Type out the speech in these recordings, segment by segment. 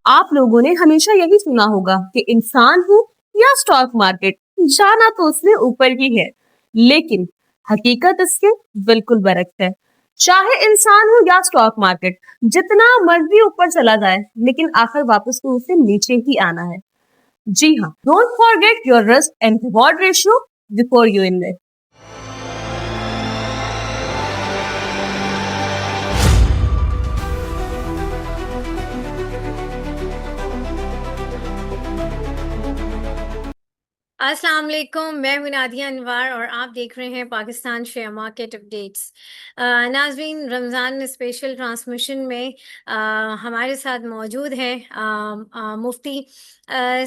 آپ لوگوں نے ہمیشہ یہی سنا ہوگا کہ انسان ہو یا اسٹاک مارکیٹ، جانا تو اس نے اوپر ہی ہے، لیکن حقیقت اس کے بالکل برعکس ہے۔ چاہے انسان ہو یا اسٹاک مارکیٹ، جتنا مرضی اوپر چلا جائے لیکن آخر واپس تو اسے نیچے ہی آنا ہے۔ جی ہاں، don't forget your risk and reward ratio before you invest. السلام علیکم، میں ہوں نادیہ انوار اور آپ دیکھ رہے ہیں پاکستان شیئر مارکیٹ اپڈیٹس۔ ناظرین، رمضان اسپیشل ٹرانسمیشن میں ہمارے ساتھ موجود ہیں مفتی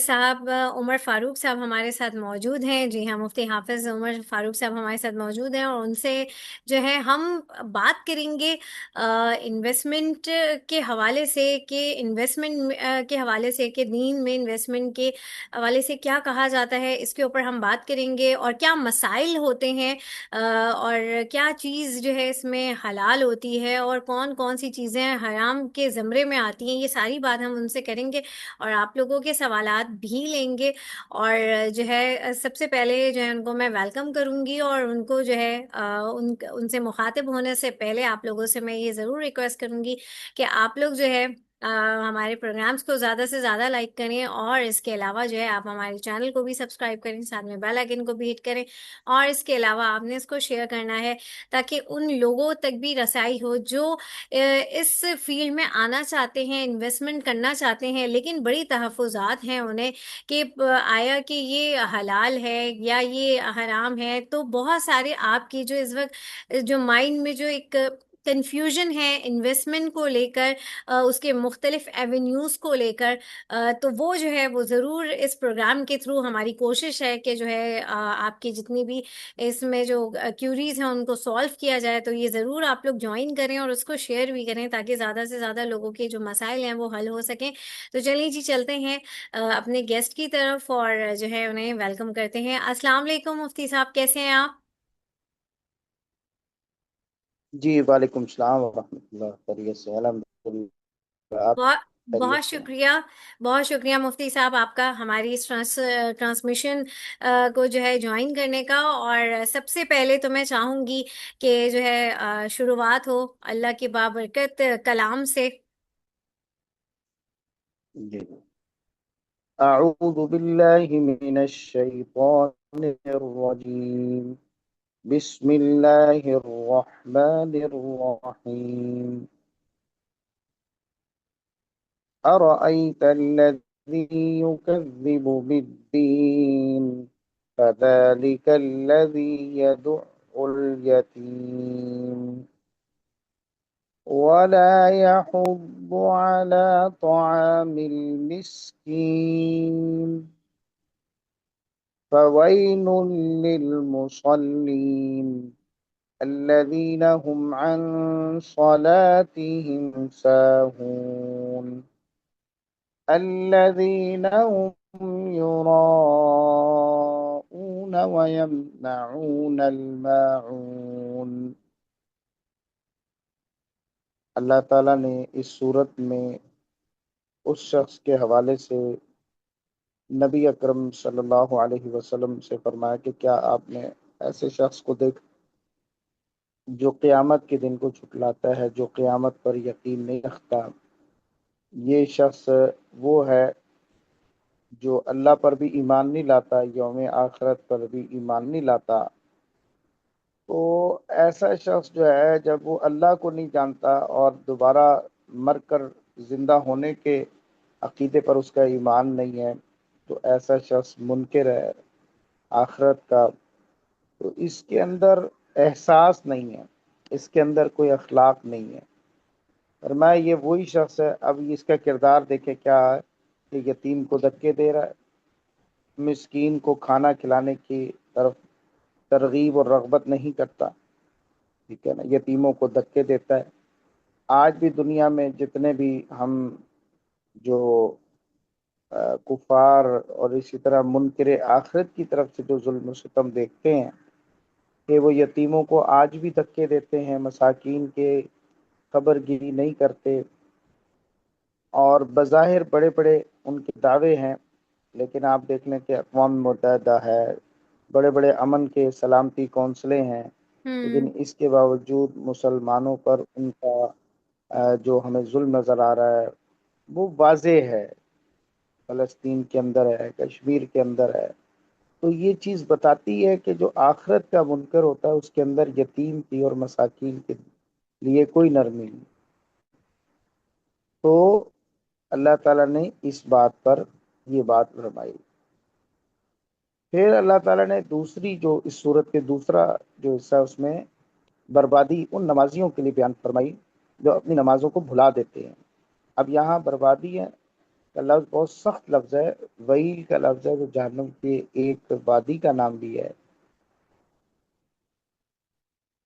صاحب عمر فاروق صاحب ہمارے ساتھ موجود ہیں۔ جی ہاں، مفتی حافظ عمر فاروق صاحب ہمارے ساتھ موجود ہیں اور ان سے جو ہے ہم بات کریں گے انویسٹمنٹ کے حوالے سے، کہ انویسٹمنٹ کے حوالے سے، کہ دین میں انویسٹمنٹ کے حوالے سے کیا کہا جاتا ہے، اس کے اوپر ہم بات کریں گے، اور کیا مسائل ہوتے ہیں اور کیا چیز جو ہے اس میں حلال ہوتی ہے اور کون کون سی چیزیں حرام کے زمرے میں آتی ہیں۔ یہ ساری بات ہم ان سے کریں گے اور آپ لوگوں کے سوالات بھی لیں گے۔ اور جو ہے سب سے پہلے جو ہے ان کو میں ویلکم کروں گی، اور ان کو جو ہے ان سے مخاطب ہونے سے پہلے آپ لوگوں سے میں یہ ضرور ریکویسٹ کروں گی کہ آپ لوگ جو ہے ہمارے پروگرامز کو زیادہ سے زیادہ لائک کریں، اور اس کے علاوہ جو ہے آپ ہمارے چینل کو بھی سبسکرائب کریں، ساتھ میں بیل آئیکن کو بھی ہٹ کریں، اور اس کے علاوہ آپ نے اس کو شیئر کرنا ہے تاکہ ان لوگوں تک بھی رسائی ہو جو اس فیلڈ میں آنا چاہتے ہیں، انویسٹمنٹ کرنا چاہتے ہیں، لیکن بڑی تحفظات ہیں انہیں کہ آیا کہ یہ حلال ہے یا یہ حرام ہے۔ تو بہت سارے آپ کی جو اس وقت جو مائنڈ میں جو ایک کنفیوژن ہے انویسٹمنٹ کو لے کر، اس کے مختلف ایونیوز کو لے کر، تو وہ جو ہے وہ ضرور اس پروگرام کے تھرو ہماری کوشش ہے کہ جو ہے آپ کی جتنی بھی اس میں جو کیوریز ہیں ان کو سولو کیا جائے۔ تو یہ ضرور آپ لوگ جوائن کریں اور اس کو شیئر بھی کریں تاکہ زیادہ سے زیادہ لوگوں کے جو مسائل ہیں وہ حل ہو سکیں۔ تو چلیے جی، چلتے ہیں اپنے گیسٹ کی طرف اور جو ہے انہیں ویلکم کرتے ہیں۔ السلام علیکم مفتی صاحب، کیسے ہیں آپ؟ جی وعلیکم السلام ورحمۃ اللہ، خیریت سے الحمدللہ۔ آپ خیریت بہت سے ہیں؟ شکریہ، بہت شکریہ مفتی صاحب آپ کا ہماری اس ٹرانسمیشن کو جو ہے جوائن کرنے کا۔ اور سب سے پہلے تو میں چاہوں گی کہ جو ہے شروعات ہو اللہ کی بابرکت کلام سے۔ جی اعوذ باللہ من الشیطان الرجیم، بسم اللہ الرحمن الرحیم، ارأیت الذی یکذب بالدین فذلک الذی یدع الیتیم ولا يحض على طعام المسكين فويل للمصلين الذين هم عن صلاتهم ساهون الذين هم يراءون ويمنعون الماعون۔ اللہ تعالیٰ نے اس صورت میں اس شخص کے حوالے سے نبی اکرم صلی اللہ علیہ وسلم سے فرمایا کہ کیا آپ نے ایسے شخص کو دیکھا جو قیامت کے دن کو جھٹلاتا ہے، جو قیامت پر یقین نہیں رکھتا؟ یہ شخص وہ ہے جو اللہ پر بھی ایمان نہیں لاتا، یوم آخرت پر بھی ایمان نہیں لاتا۔ تو ایسا شخص جو ہے جب وہ اللہ کو نہیں جانتا اور دوبارہ مر کر زندہ ہونے کے عقیدے پر اس کا ایمان نہیں ہے، تو ایسا شخص منکر ہے آخرت کا۔ تو اس کے اندر احساس نہیں ہے، اس کے اندر کوئی اخلاق نہیں ہے۔ فرمایا یہ وہی شخص ہے۔ اب اس کا کردار دیکھے کیا ہے کہ یتیم کو دھکے دے رہا ہے، مسکین کو کھانا کھلانے کی طرف ترغیب اور رغبت نہیں کرتا، ٹھیک ہے نا، یتیموں کو دھکے دیتا ہے۔ آج بھی دنیا میں جتنے بھی ہم جو کفار اور اسی طرح منکر آخرت کی طرف سے جو ظلم و ستم دیکھتے ہیں کہ وہ یتیموں کو آج بھی دھکے دیتے ہیں، مساکین کے قبر گیری نہیں کرتے، اور بظاہر بڑے بڑے ان کے دعوے ہیں، لیکن آپ دیکھ لیں کہ اقوام متحدہ ہے، بڑے بڑے امن کے سلامتی کونسلیں ہیں، لیکن اس کے باوجود مسلمانوں پر ان کا جو ہمیں ظلم نظر آ رہا ہے وہ واضح ہے، فلسطین کے اندر ہے، کشمیر کے اندر ہے۔ تو یہ چیز بتاتی ہے کہ جو آخرت کا منکر ہوتا ہے اس کے اندر یتیم کی اور مساکین کے لیے کوئی نرمی نہیں۔ تو اللہ تعالیٰ نے اس بات پر یہ بات فرمائی۔ پھر اللہ تعالیٰ نے دوسری جو اس صورت کے دوسرا جو حصہ اس میں بربادی ان نمازیوں کے لیے بیان فرمائی جو اپنی نمازوں کو بھلا دیتے ہیں۔ اب یہاں بربادی ہے کا لفظ بہت سخت لفظ ہے، ویل کا لفظ ہے جو جہنم کی ایک وادی کا نام بھی ہے۔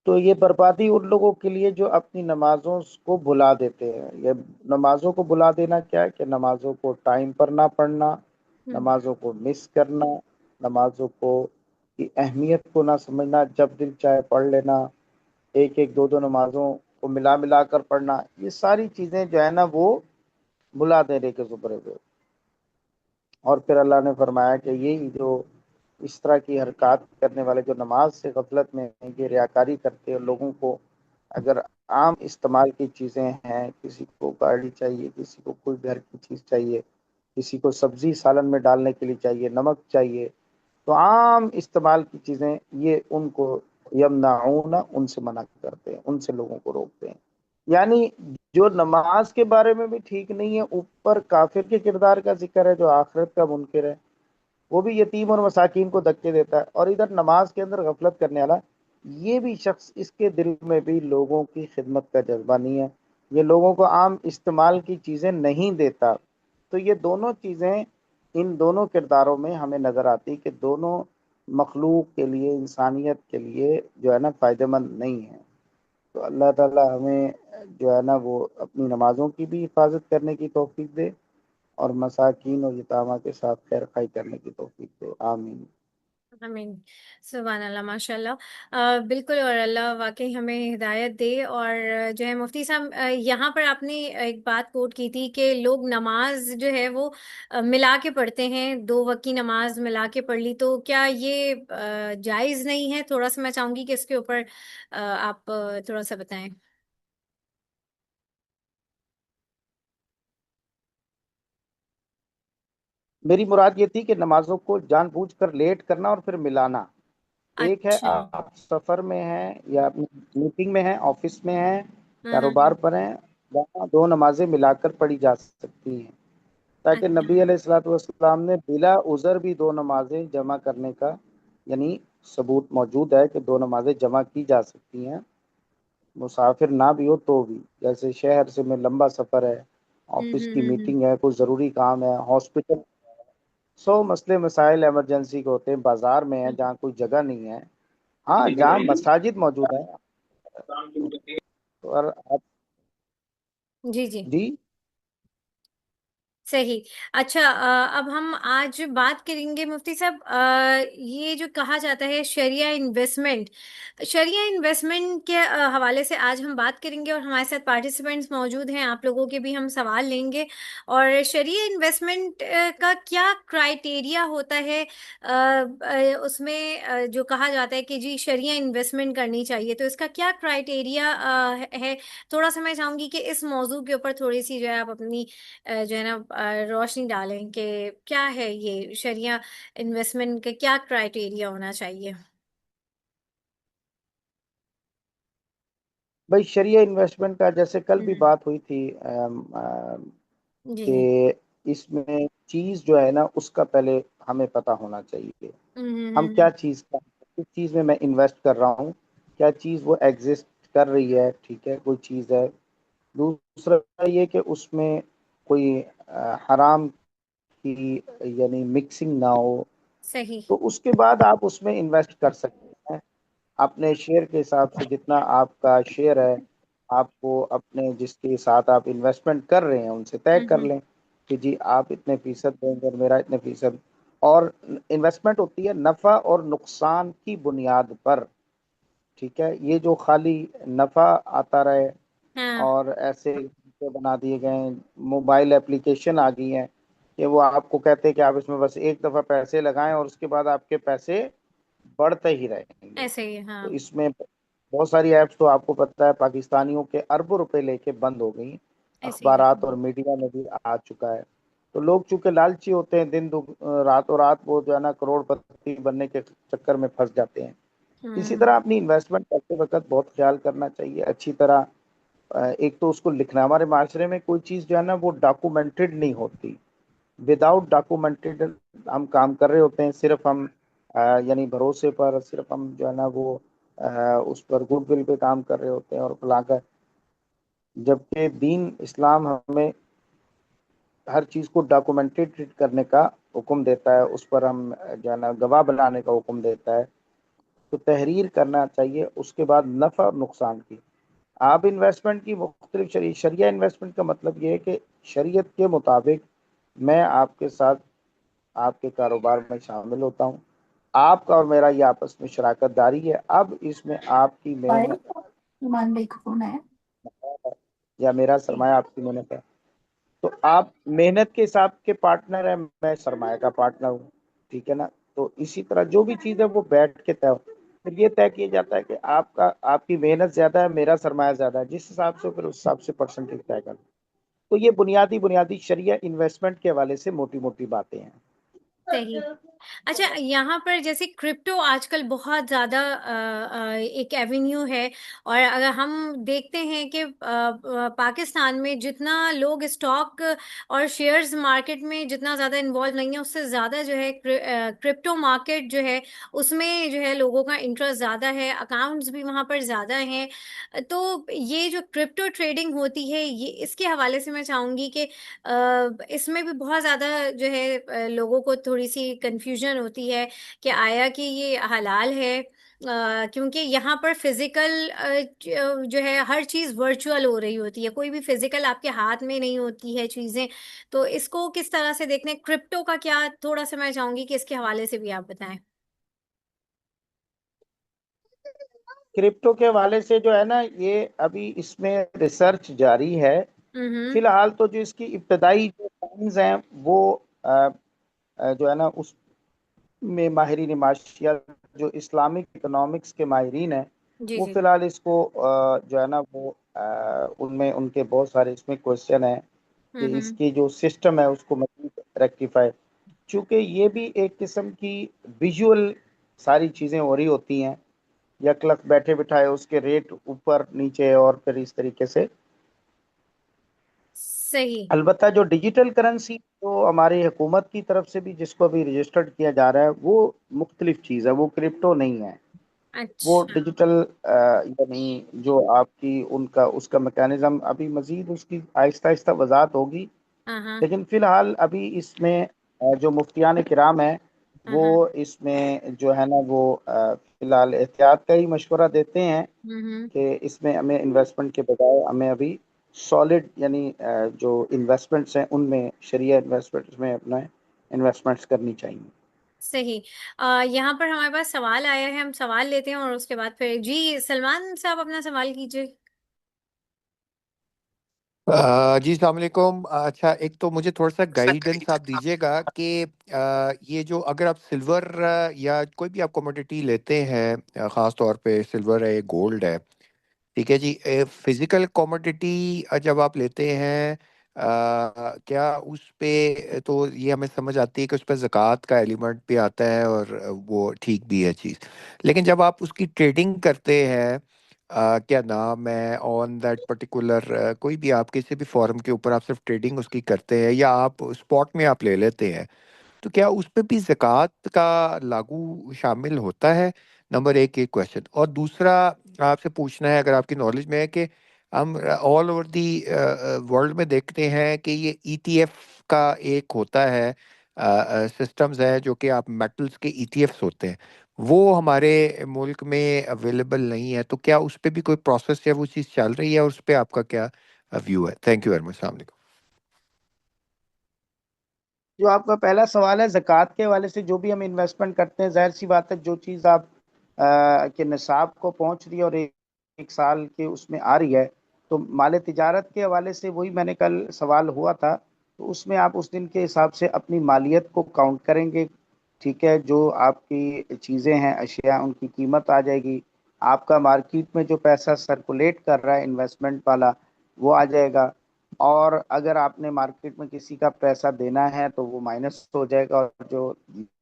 تو یہ بربادی ان لوگوں کے لیے جو اپنی نمازوں کو بھلا دیتے ہیں۔ یہ نمازوں کو بھلا دینا کیا ہے کہ نمازوں کو ٹائم پر نہ پڑھنا، نمازوں کو مس کرنا، نمازوں کو کی اہمیت کو نہ سمجھنا، جب دل چاہے پڑھ لینا، ایک ایک دو دو نمازوں کو ملا ملا کر پڑھنا، یہ ساری چیزیں جو ہے نا وہ بھلا دینے کے زمرے میں۔ اور پھر اللہ نے فرمایا کہ یہی جو اس طرح کی حرکات کرنے والے جو نماز سے غفلت میں ہیں، یہ ریاکاری کرتے ہیں لوگوں کو، اگر عام استعمال کی چیزیں ہیں، کسی کو گاڑی چاہیے، کسی کو کوئی گھر کی چیز چاہیے، کسی کو سبزی سالن میں ڈالنے کے لیے چاہیے، نمک چاہیے، تو عام استعمال کی چیزیں یہ ان کو یمنعون ان سے منع کرتے ہیں، ان سے لوگوں کو روکتے ہیں۔ یعنی جو نماز کے بارے میں بھی ٹھیک نہیں ہے، اوپر کافر کے کردار کا ذکر ہے جو آخرت کا منکر ہے، وہ بھی یتیم اور مساکین کو دھکے دیتا ہے، اور ادھر نماز کے اندر غفلت کرنے والا یہ بھی شخص، اس کے دل میں بھی لوگوں کی خدمت کا جذبہ نہیں ہے، یہ لوگوں کو عام استعمال کی چیزیں نہیں دیتا۔ تو یہ دونوں چیزیں ان دونوں کرداروں میں ہمیں نظر آتی کہ دونوں مخلوق کے لیے، انسانیت کے لیے جو ہے نا فائدہ مند نہیں ہے۔ تو اللہ تعالی ہمیں جو ہے نا وہ اپنی نمازوں کی بھی حفاظت کرنے کی توفیق دے، اور مساکین اور یتامہ کے ساتھ خیر خائی کرنے کی توفیق دے، آمین۔ آمین۔ سبحان اللہ، ماشاء اللہ۔ بالکل، اور اللہ واقعی ہمیں ہدایت دے۔ اور جو ہے مفتی صاحب، یہاں پر آپ نے ایک بات کوٹ کی تھی کہ لوگ نماز جو ہے وہ ملا کے پڑھتے ہیں، 2 وقت کی نماز ملا کے پڑھ لی، تو کیا یہ جائز نہیں ہے؟ تھوڑا سا میں چاہوں گی کہ اس کے اوپر آپ تھوڑا سا بتائیں۔ میری مراد یہ تھی کہ نمازوں کو جان بوجھ کر لیٹ کرنا اور پھر ملانا۔ ایک ہے اچھا۔ آپ سفر میں ہیں یا اپنی میٹنگ میں ہیں، آفس میں ہیں، ہاں ہاں کاروبار ہاں۔ پر ہیں، وہاں 2 نمازیں ملا کر پڑھی جا سکتی ہیں، تاکہ اچھا۔ نبی علیہ الصلوۃ والسلام نے بلا عذر بھی 2 نمازیں جمع کرنے کا یعنی ثبوت موجود ہے کہ 2 نمازیں جمع کی جا سکتی ہیں، مسافر نہ بھی ہو تو بھی، جیسے شہر سے میں لمبا سفر ہے، آفس کی میٹنگ ہے، کوئی ضروری کام ہے، ہاسپٹل، 100 مسئلے مسائل ایمرجنسی کے ہوتے ہیں، بازار میں ہے جہاں کوئی جگہ نہیں ہے، ہاں جہاں مساجد موجود ہیں، اور آپ جی جی، جی صحیح۔ اچھا، اب ہم آج بات کریں گے مفتی صاحب، یہ جو کہا جاتا ہے شریعہ انویسٹمنٹ، شریعہ انویسٹمنٹ کے حوالے سے آج ہم بات کریں گے، اور ہمارے ساتھ پارٹیسپینٹس موجود ہیں، آپ لوگوں کے بھی ہم سوال لیں گے۔ اور شریعہ انویسٹمنٹ کا کیا کرائیٹیریا ہوتا ہے؟ اس میں جو کہا جاتا ہے کہ جی شریعہ انویسٹمنٹ کرنی چاہیے، تو اس کا کیا کرائیٹیریا ہے؟ تھوڑا سا میں چاہوں گی کہ اس موضوع کے اوپر تھوڑی سی جو ہے آپ اپنی جو ہے نا روشنی ڈالیں کہ کیا ہے یہ شریعہ انویسٹمنٹ کا کیا کرائیٹیریا ہونا چاہیے۔ بھائی، شریعہ انویسٹمنٹ کا جیسے کل بھی ہوں، بات ہوئی تھی جی جی۔ کہ اس میں چیز جو ہے نا اس کا پہلے ہمیں پتہ ہونا چاہیے، ہم کیا چیز کا کس چیز میں انویسٹ کر رہا ہوں، کیا چیز وہ ایگزسٹ کر رہی ہے، ٹھیک ہے، کوئی چیز ہے۔ دوسرا یہ کہ اس میں کوئی حرام کی یعنی مکسنگ نہ ہو، صحیح۔ تو اس کے بعد آپ اس میں انویسٹ کر سکتے ہیں اپنے شیئر کے حساب سے، جتنا آپ کا شیئر ہے آپ کو اپنے جس کے ساتھ آپ انویسٹمنٹ کر رہے ہیں ان سے طے کر لیں کہ جی آپ اتنے فیصد دیں گے اور میرا اتنے فیصد۔ اور انویسٹمنٹ ہوتی ہے نفع اور نقصان کی بنیاد پر، ٹھیک ہے، یہ جو خالی نفع آتا رہے ہاں اور ایسے بنا دیے گئے ہیں، موبائل اپلیکیشن آ گئی ہیں کہ وہ آپ کو کہتے ہیں کہ آپ اس میں بس ایک دفعہ پیسے لگائیں اور اس کے بعد آپ کے پیسے بڑھتے ہی رہیں گے۔ ایسے ہی تو ہاں، اس میں بہت ساری ایپس تو آپ کو پتہ ہے پاکستانیوں کے اربوں روپے لے کے بند ہو گئی، ایسے ہی اخبارات اور میڈیا میں بھی آ چکا ہے۔ تو لوگ چونکہ لالچی ہوتے ہیں، راتوں رات وہ جو ہے نا کروڑ پتی بننے کے چکر میں پھنس جاتے ہیں۔ اسی طرح اپنی انویسٹمنٹ کرتے وقت بہت خیال کرنا چاہیے اچھی طرح۔ ایک تو اس کو لکھنا، ہمارے معاشرے میں کوئی چیز جو ہے نا وہ ڈاکومنٹڈ نہیں ہوتی، وداؤٹ ڈاکومنٹڈ ہم کام کر رہے ہوتے ہیں، صرف ہم یعنی بھروسے پر، صرف ہم جو ہے نا وہ اس پر گڈ ول پہ کام کر رہے ہوتے ہیں اور بلا کر، جبکہ دین اسلام ہمیں ہر چیز کو ڈاکومنٹڈ کرنے کا حکم دیتا ہے، اس پر ہم جو ہے نا گواہ بنانے کا حکم دیتا ہے۔ تو تحریر کرنا چاہیے، اس کے بعد نفع اور نقصان کی آپ انویسٹمنٹ کی مختلف شریعہ انویسٹمنٹ کا مطلب یہ ہے کہ شریعت کے مطابق میں آپ کے ساتھ آپ کے کاروبار میں شامل ہوتا ہوں، آپ کا اور میرا یہ آپس میں شراکت داری ہے۔ اب اس میں آپ کی محنت ایمان بھائی کا فون ہے۔ یا میرا سرمایہ آپ کی محنت ہے، تو آپ محنت کے حساب کے پارٹنر ہیں، میں سرمایہ کا پارٹنر ہوں، ٹھیک ہے نا؟ تو اسی طرح جو بھی چیز ہے وہ بیٹھ کے طے پھر یہ طے کیا جاتا ہے کہ آپ کی محنت زیادہ ہے، میرا سرمایہ زیادہ ہے، جس حساب سے پھر اس حساب سے پرسنٹیج طے کرنا۔ تو یہ بنیادی شریعہ انویسٹمنٹ کے حوالے سے موٹی موٹی باتیں ہیں۔ صحیح۔ اچھا، یہاں پر جیسے کرپٹو آج کل بہت زیادہ ایک ایونیو ہے، اور اگر ہم دیکھتے ہیں کہ پاکستان میں جتنا لوگ اسٹاک اور شیئرز مارکیٹ میں جتنا زیادہ انوالو نہیں ہے، اس سے زیادہ جو ہے کرپٹو مارکیٹ جو ہے اس میں جو ہے لوگوں کا انٹرسٹ زیادہ ہے، اکاؤنٹس بھی وہاں پر زیادہ ہیں۔ تو یہ جو کرپٹو ٹریڈنگ ہوتی ہے، یہ اس کے حوالے سے میں چاہوں گی کہ اس میں بھی بہت زیادہ جو ہے لوگوں کو تھوڑی سی کنفیوژن ہوتی ہے کہ آیا کہ یہ حلال ہے، کیونکہ یہاں پر فزیکل جو ہے ہر چیز ورچوئل ہو رہی ہوتی ہے، کوئی بھی فزیکل آپ کے ہاتھ میں نہیں ہوتی ہے چیزیں۔ تو اس کو کس طرح سے دیکھنے، کرپٹو کا کیا، تھوڑا سا میں چاہوں گی کہ اس کے حوالے سے بھی آپ بتائیں۔ کرپٹو کے حوالے سے جو ہے نا یہ ابھی اس میں ریسرچ جاری ہے۔ ہوں فی الحال تو جو اس کی ابتدائی جو سائنس ہیں وہ جو ہے نا اس میں ماہرین معاشیات جو اسلامک اکنامکس کے ماہرین ہیں جی وہ جی فی الحال اس کو جو ہے نا وہ ان کے بہت سارے اس میں کوشچن ہیں کہ اس کی جو سسٹم ہے اس کو مزید ریکٹیفائی، چونکہ یہ بھی ایک قسم کی ویژول ساری چیزیں ہو رہی ہوتی ہیں، یک لک بیٹھے بٹھائے اس کے ریٹ اوپر نیچے اور پھر اس طریقے سے۔ صحیح۔ البتہ جو ڈیجیٹل کرنسی جو ہماری حکومت کی طرف سے بھی جس کو ابھی رجسٹرڈ کیا جا رہا ہے وہ مختلف چیز ہے، وہ کرپٹو نہیں ہے، وہ اچھا۔ ڈیجیٹل یعنی جو آپ کی اس کا میکانزم ابھی مزید اس کی آہستہ آہستہ وضاحت ہوگی، ہاں ہاں لیکن فی الحال ابھی اس میں جو مفتیان کرام ہیں وہ ہاں اس میں جو ہے نا وہ فی الحال احتیاط کا ہی مشورہ دیتے ہیں ہوں کہ اس میں ہمیں انویسٹمنٹ کے بجائے ہمیں ابھی سالڈ یعنی جو انویسٹمنٹس ہیں ان میں شریعہ انویسٹمنٹس میں اپنا انویسٹمنٹس کرنی چاہیے۔ صحیح۔ یہاں پر ہمارے پاس سوال آیا ہے، ہم سوال لیتے ہیں اور اس کے بعد پھر جی سلمان صاحب اپنا سوال کیجیے۔ جی السلام علیکم۔ اچھا، ایک تو مجھے تھوڑا سا گائیڈنس آپ دیجیے گا کہ یہ جو اگر آپ سلور یا کوئی بھی آپ کوموڈیٹی لیتے ہیں، خاص طور پہ سلور ہے، گولڈ ہے، ٹھیک ہے جی، فزیکل کوموڈیٹی جب آپ لیتے ہیں، کیا اس پہ تو یہ ہمیں سمجھ آتی ہے کہ اس پہ زکوٰۃ کا ایلیمنٹ بھی آتا ہے اور وہ ٹھیک بھی ہے چیز، لیکن جب آپ اس کی ٹریڈنگ کرتے ہیں، کیا نام ہے آن دیٹ پرٹیکولر، کوئی بھی آپ کسی بھی فورم کے اوپر آپ صرف ٹریڈنگ اس کی کرتے ہیں یا آپ اسپاٹ میں آپ لے لیتے ہیں، تو کیا اس پہ بھی زکوٰۃ کا لاگو شامل ہوتا ہے؟ نمبر ایک یہ کویشچن، اور دوسرا آپ سے پوچھنا ہے اگر آپ کی نالج میں ہے کہ ہم آل اوور دی ورلڈ میں دیکھتے ہیں کہ یہ ای ٹی ایف کا ایک ہوتا ہے سسٹمز ہے جو کہ آپ میٹلز کے ای ٹی ایفس ہوتے ہیں، وہ ہمارے ملک میں اویلیبل نہیں ہے، تو کیا اس پہ بھی کوئی پروسیس ہے، وہ چیز چل رہی ہے، اور اس پہ آپ کا کیا ویو ہے؟ تھینک یو ویری مچ، السلام علیکم۔ جو آپ کا پہلا سوال ہے زکوٰۃ کے حوالے سے، جو بھی ہم انویسٹمنٹ کرتے ہیں ظاہر سی بات ہے جو چیز آپ کے نصاب کو پہنچ رہی ہے اور ایک سال کے اس میں آ رہی ہے تو مال تجارت کے حوالے سے وہی میں نے کل سوال ہوا تھا، تو اس میں آپ اس دن کے حساب سے اپنی مالیت کو کاؤنٹ کریں گے، ٹھیک ہے، جو آپ کی چیزیں ہیں، اشیاء، ان کی قیمت آ جائے گی، آپ کا مارکیٹ میں جو پیسہ سرکولیٹ کر رہا ہے انویسٹمنٹ والا وہ آ جائے گا، اور اگر آپ نے مارکیٹ میں کسی کا پیسہ دینا ہے تو وہ مائنس ہو جائے گا، اور جو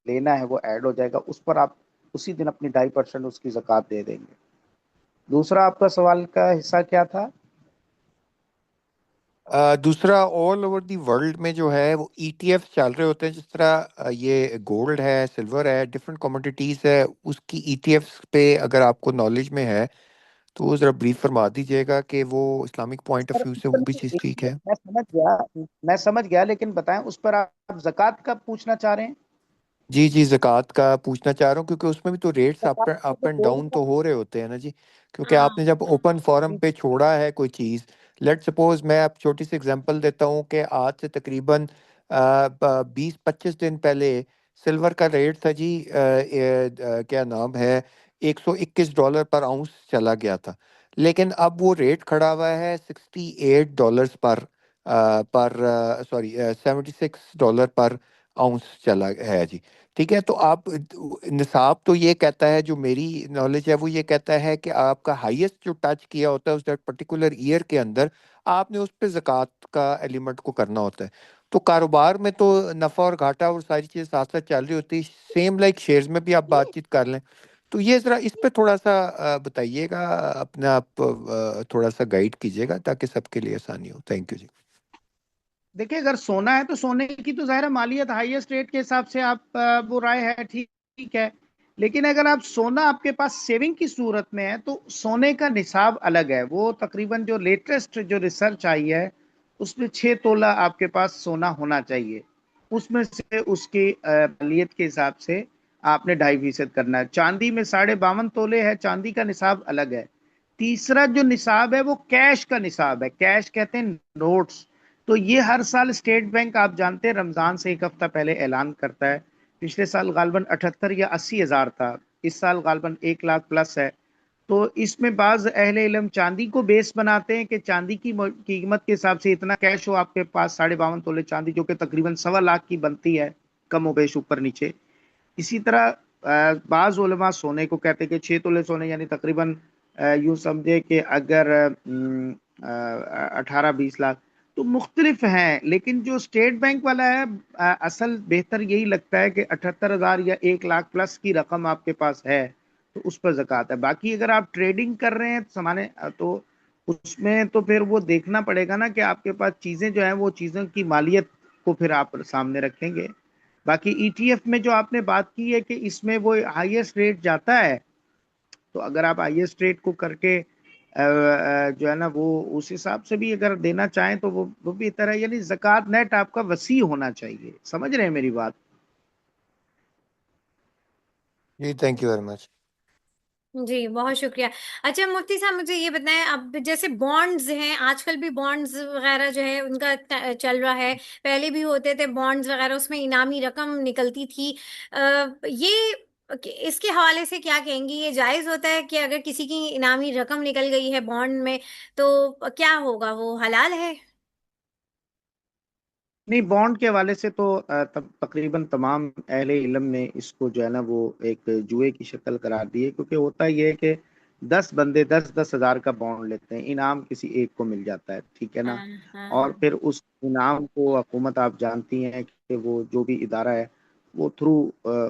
لینا ہے وہ ایڈ ہو جائے گا، اس پر آپ اسی دن اپنی 2.5% اس کی زکوٰۃ دے دیں گے۔ دوسرا آپ کا سوال کا حصہ کیا تھا؟ دوسرا، آل اوور دی ورلڈ میں جو ہے وہ ای ٹی ایف چل رہے ہوتے ہیں، جس طرح یہ گولڈ ہے، سلور ہے، ڈفرینٹ کموڈیٹیز ہے، اس کی ای ٹی ایف پہ اگر آپ کو نالج میں ہے تو وہ ذرا بریف فرما دیجیے گا کہ وہ Islamic point of sir, view سے اس وہ پر بھی چیز ٹھیک ہے۔ میں سمجھ گیا، لیکن بتائیں اس پر آپ زکوٰۃ کب پوچھنا چاہ رہے ہیں؟ جی جی، زکوٰۃ کا پوچھنا چاہ رہا ہوں، کیونکہ اس میں بھی تو ریٹس زکوٰۃ کا اپ تو اینڈ بورڈ ڈاؤن کا تو ہو رہے ہوتے ہیں نا جی، کیونکہ ہاں آپ نے جب اوپن فورم جی، پہ چھوڑا ہے کوئی چیز، لیٹ سپوز میں اب چھوٹی سی اگزامپل دیتا ہوں کہ آج سے تقریباً 20-25 دن پہلے سلور کا ریٹ تھا جی، کیا نام ہے، $121 پر آؤنس چلا گیا تھا، لیکن اب وہ ریٹ کھڑا ہوا ہے $68 پر سوری $76 پر آؤنس چلا ہے جی، ٹھیک ہے۔ تو آپ نصاب تو یہ کہتا ہے، جو میری نالج ہے وہ یہ کہتا ہے کہ آپ کا ہائیسٹ جو ٹچ کیا ہوتا ہے اس پرٹیکولر ایئر کے اندر، آپ نے اس پہ زکوٰۃ کا ایلیمنٹ کو کرنا ہوتا ہے۔ تو کاروبار میں تو نفع اور گھاٹا اور ساری چیزیں ساتھ ساتھ چل رہی ہوتی ہے، سیم لائک شیئرز میں بھی آپ بات چیت کر لیں، تو یہ ذرا اس پہ تھوڑا سا بتائیے گا، اپنا آپ تھوڑا سا گائیڈ کیجیے گا تاکہ سب کے لیے آسانی ہو۔ تھینک یو جی۔ دیکھیں، اگر سونا ہے تو سونے کی تو ظاہر مالیت ہائیسٹ ریٹ کے حساب سے آپ وہ رائے ہے، ٹھیک ہے، لیکن اگر آپ سونا آپ کے پاس سیونگ کی صورت میں ہے تو سونے کا نصاب الگ ہے، وہ تقریباً جو لیٹسٹ جو ریسرچ آئی ہے اس میں 6 تولہ آپ کے پاس سونا ہونا چاہیے، اس میں سے اس کی مالیت کے حساب سے آپ نے 2.5% کرنا ہے۔ چاندی میں 52.5 تولے ہے، چاندی کا نصاب الگ ہے۔ تیسرا جو نصاب ہے وہ کیش کا نصاب ہے، کیش کہتے ہیں نوٹس، تو یہ ہر سال اسٹیٹ بینک آپ جانتے ہیں رمضان سے ایک ہفتہ پہلے اعلان کرتا ہے، پچھلے سال غالباً 78 یا 80 ہزار تھا، اس سال غالباً 1 لاکھ پلس ہے۔ تو اس میں بعض اہل علم چاندی کو بیس بناتے ہیں کہ چاندی کی قیمت کے حساب سے اتنا کیش ہو آپ کے پاس، 52.5 تولے چاندی، جو کہ تقریباً 1.25 لاکھ کی بنتی ہے، کم و بیش اوپر نیچے۔ اسی طرح بعض علماء سونے کو کہتے ہیں کہ 6 تولے سونے، یعنی تقریباً یوں سمجھے کہ اگر 18-20 لاکھ، تو مختلف ہیں، لیکن جو اسٹیٹ بینک والا ہے اصل بہتر یہی لگتا ہے کہ 78 ہزار یا 1 لاکھ پلس کی رقم آپ کے پاس ہے تو اس پر زکوٰۃ ہے۔ باقی اگر آپ ٹریڈنگ کر رہے ہیں سمانے تو اس میں تو پھر وہ دیکھنا پڑے گا نا کہ آپ کے پاس چیزیں جو ہیں وہ چیزوں کی مالیت کو پھر آپ سامنے رکھیں گے۔ باقی ای ٹی ایف میں جو آپ نے بات کی ہے کہ اس میں وہ ہائیسٹ ریٹ جاتا ہے، تو اگر آپ ہائیسٹ ریٹ کو کر کے جو ہے نا وہ اس حساب سے بھی اگر دینا چاہیں تو وہ بہتر ہے، یعنی زکوٰۃ نیٹ آپ کا وسیع ہونا چاہیے، سمجھ رہے ہیں میری بات؟ جی تھینک یو ویری مچ۔ جی بہت شکریہ۔ اچھا مفتی صاحب مجھے یہ بتائیں، اب جیسے بانڈز ہیں، آج کل بھی بانڈز وغیرہ جو ہے ان کا چل رہا ہے، پہلے بھی ہوتے تھے بانڈز وغیرہ، اس میں انعامی رقم نکلتی تھی، یہ اس کے حوالے سے کیا کہیں گی؟ یہ جائز ہوتا ہے کہ اگر کسی کی انعامی رقم نکل گئی ہے بانڈ میں تو کیا ہوگا، وہ حلال ہے؟ نہیں، بانڈ کے حوالے سے تو تقریباً تمام اہل علم نے اس کو جو ہے نا وہ ایک جوئے کی شکل قرار دی ہے، کیونکہ ہوتا یہ ہے کہ 10 بندے 10-10 ہزار کا بانڈ لیتے ہیں، انعام کسی ایک کو مل جاتا ہے، ٹھیک ہے نا، ہاں ہاں اور ہاں۔ پھر اس انعام کو حکومت آپ جانتی ہیں کہ وہ جو بھی ادارہ ہے وہ تھرو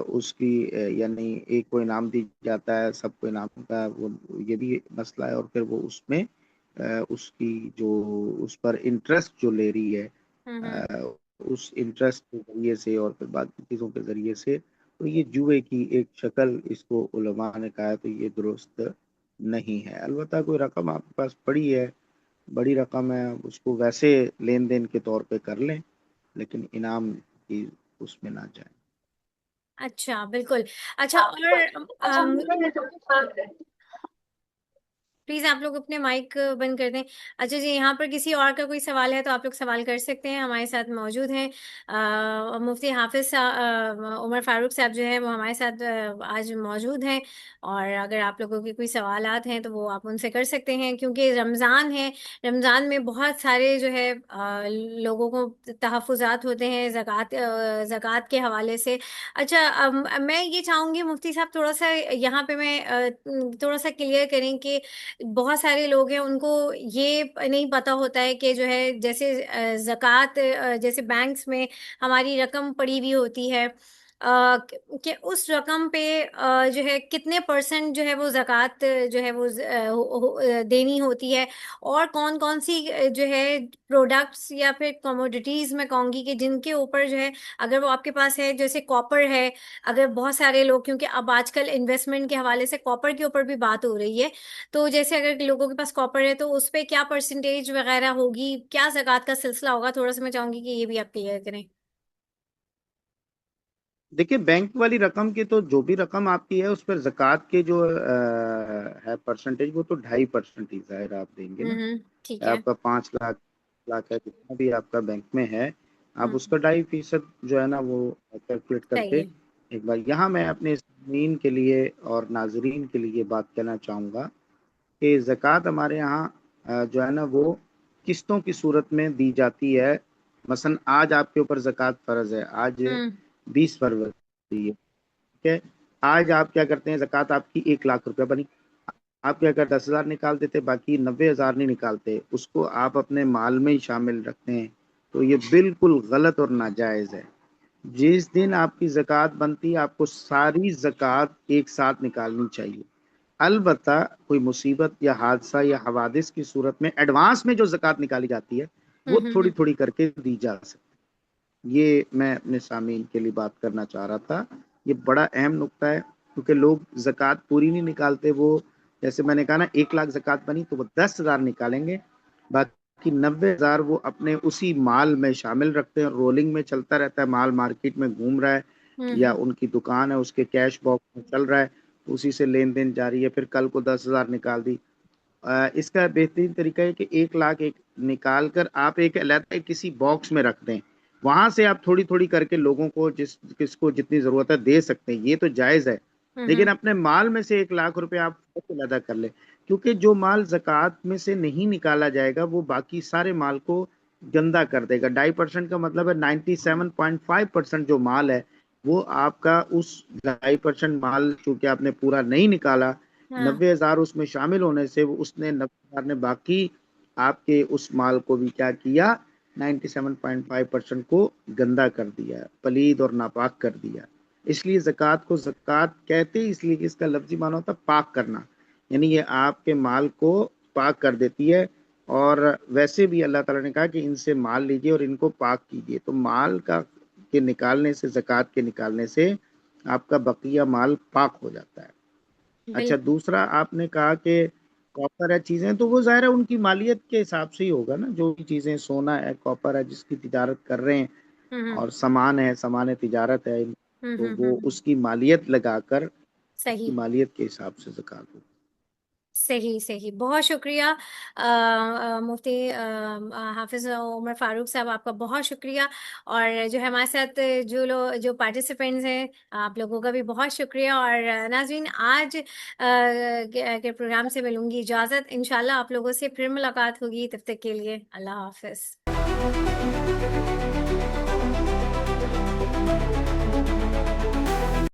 اس کی یعنی ایک کو انعام دی جاتا ہے، سب کو انعام کا وہ یہ بھی مسئلہ ہے، اور پھر وہ اس میں اس کی جو اس پر انٹرسٹ جو لے رہی ہے ہوں ہوں۔ اس انٹرسٹ کے ذریعے سے اور پھر باقی چیزوں کے ذریعے سے، تو یہ جوئے کی ایک شکل اس کو علماء نے کہا ہے، تو یہ درست نہیں ہے۔ البتہ کوئی رقم آپ کے پاس پڑی ہے، بڑی رقم ہے، اس کو ویسے لین دین کے طور پہ کر لیں، لیکن انعام کی اس میں نہ جائیں۔ اچھا بالکل۔ اچھا، اور پلیز آپ لوگ اپنے مائک بند کر دیں. اچھا جی، یہاں پر کسی اور کا کوئی سوال ہے تو آپ لوگ سوال کر سکتے ہیں. ہمارے ساتھ موجود ہیں مفتی حافظ عمر فاروق صاحب جو ہے وہ ہمارے ساتھ آج موجود ہیں، اور اگر آپ لوگوں کے کوئی سوالات ہیں تو وہ آپ ان سے کر سکتے ہیں، کیونکہ رمضان ہے. رمضان میں بہت سارے جو ہے لوگوں کو تحفظات ہوتے ہیں زکوٰۃ کے حوالے سے. اچھا، میں یہ چاہوں گی مفتی صاحب تھوڑا سا یہاں پہ میں تھوڑا سا کلیئر کریں کہ بہت سارے لوگ ہیں ان کو یہ نہیں پتا ہوتا ہے کہ جو ہے جیسے زکوٰۃ جیسے بینکس میں ہماری رقم پڑی ہوئی ہوتی ہے کہ اس رقم پہ جو ہے کتنے پرسنٹ جو ہے وہ زکوٰۃ جو ہے وہ دینی ہوتی ہے، اور کون کون سی جو ہے پروڈکٹس یا پھر کموڈیٹیز میں کہوں گی کہ جن کے اوپر جو ہے اگر وہ آپ کے پاس ہے، جیسے کاپر ہے. اگر بہت سارے لوگ، کیونکہ اب آج کل انویسٹمنٹ کے حوالے سے کاپر کے اوپر بھی بات ہو رہی ہے، تو جیسے اگر لوگوں کے پاس کاپر ہے تو اس پہ کیا پرسنٹیج وغیرہ ہوگی، کیا زکوٰۃ کا سلسلہ ہوگا، تھوڑا سا میں چاہوں گی کہ یہ بھی آپ کلیئر کریں. دیکھیے، بینک والی رقم کی تو جو بھی رقم آپ کی ہے اس پر زکوٰۃ کے جو ہے پرسنٹیج، وہ تو 2.5% ہی ظاہر آپ دیں گے نا. ٹھیک ہے. آپ کا 5 لاکھ ہے، جتنا بھی آپ کا بینک میں ہے، آپ ہوں، اس کا 2.5% جو ہے نا وہ کیلکولیٹ کر صحیح کے ہے. ایک بار یہاں میں اپنے سامعین کے لیے اور ناظرین کے لیے بات کرنا چاہوں گا کہ زکوٰۃ ہمارے یہاں جو ہے نا وہ قسطوں کی صورت میں دی جاتی ہے. مثلا آج آپ کے اوپر زکوٰۃ فرض ہے، آج ہوں 20 فروری ہے، ٹھیک ہے. آج آپ کیا کرتے ہیں، زکوٰۃ آپ کی 1 لاکھ روپے بنی، آپ کیا کرتے 10,000 نکال دیتے، باقی 90,000 نہیں نکالتے، اس کو آپ اپنے مال میں ہی شامل رکھتے ہیں. تو یہ بالکل غلط اور ناجائز ہے. جس دن آپ کی زکوٰۃ بنتی ہے، آپ کو ساری زکوٰۃ ایک ساتھ نکالنی چاہیے. البتہ کوئی مصیبت یا حادثہ یا حوادث کی صورت میں ایڈوانس میں جو زکوٰۃ نکالی جاتی ہے وہ تھوڑی تھوڑی کر کے دی جا سکتی. یہ میں اپنے سامعین کے لیے بات کرنا چاہ رہا تھا. یہ بڑا اہم نقطہ ہے، کیونکہ لوگ زکوٰۃ پوری نہیں نکالتے. وہ جیسے میں نے کہا نا 1 لاکھ زکوٰۃ بنی تو وہ 10,000 نکالیں گے، باقی 90,000 وہ اپنے اسی مال میں شامل رکھتے ہیں. رولنگ میں چلتا رہتا ہے، مال مارکیٹ میں گھوم رہا ہے، یا ان کی دکان ہے اس کے کیش باکس میں چل رہا ہے، اسی سے لین دین جاری ہے. پھر کل کو 10,000 نکال دی. اس کا بہترین طریقہ ہے کہ 1 لاکھ نکال کر آپ ایک علیحدہ کسی باکس میں رکھ دیں، وہاں سے آپ تھوڑی تھوڑی کر کے لوگوں کو کس کو جتنی ضرورت ہے دے سکتے ہیں. یہ تو جائز ہے، لیکن اپنے مال میں سے 1 لاکھ روپے آپ ادا کر لیں، کیونکہ جو مال زکوٰۃ میں سے نہیں نکالا جائے گا وہ باقی سارے مال کو گندا کر دے گا. 2.5% کا مطلب ہے 97.5% جو مال ہے وہ آپ کا اس 2.5% مال چونکہ آپ نے پورا نہیں نکالا، 90,000 اس میں شامل ہونے سے اس نے 90,000 نے باقی آپ کے اس مال کو بھی کیا کیا، 97.5% کو گندا کر دیا، پلید اور ناپاک کر دیا. اس لیے زکوٰۃ کو زکوٰۃ کہتے ہیں، اس لیے کہ اس کا لفظی معنی ہوتا ہے پاک کرنا، یعنی یہ آپ کے مال کو پاک کر دیتی ہے. اور ویسے بھی اللہ تعالیٰ نے کہا کہ ان سے مال لیجئے اور ان کو پاک کیجئے. تو مال کے نکالنے سے، زکوٰۃ کے نکالنے سے آپ کا بقیہ مال پاک ہو جاتا ہے. اچھا، بالکل. دوسرا آپ نے کہا کہ کاپر ہے چیزیں، تو وہ ظاہر ہے ان کی مالیت کے حساب سے ہی ہوگا نا. جو بھی چیزیں سونا ہے، کاپر ہے، جس کی تجارت کر رہے ہیں، اور سامان ہے، سامان تجارت ہے، تو وہ اس کی مالیت لگا کر اس کی صحیح مالیت کے حساب سے زکوٰۃ ہوگی. صحیح صحیح. بہت شکریہ مفتی حافظ عمر فاروق صاحب، آپ کا بہت شکریہ. اور جو ہمارے ساتھ جو پارٹیسپینٹس ہیں، آپ لوگوں کا بھی بہت شکریہ. اور ناظرین، آج کے پروگرام سے میں لوں گی اجازت. انشاءاللہ آپ لوگوں سے پھر ملاقات ہوگی، تب تک کے لیے اللہ حافظ.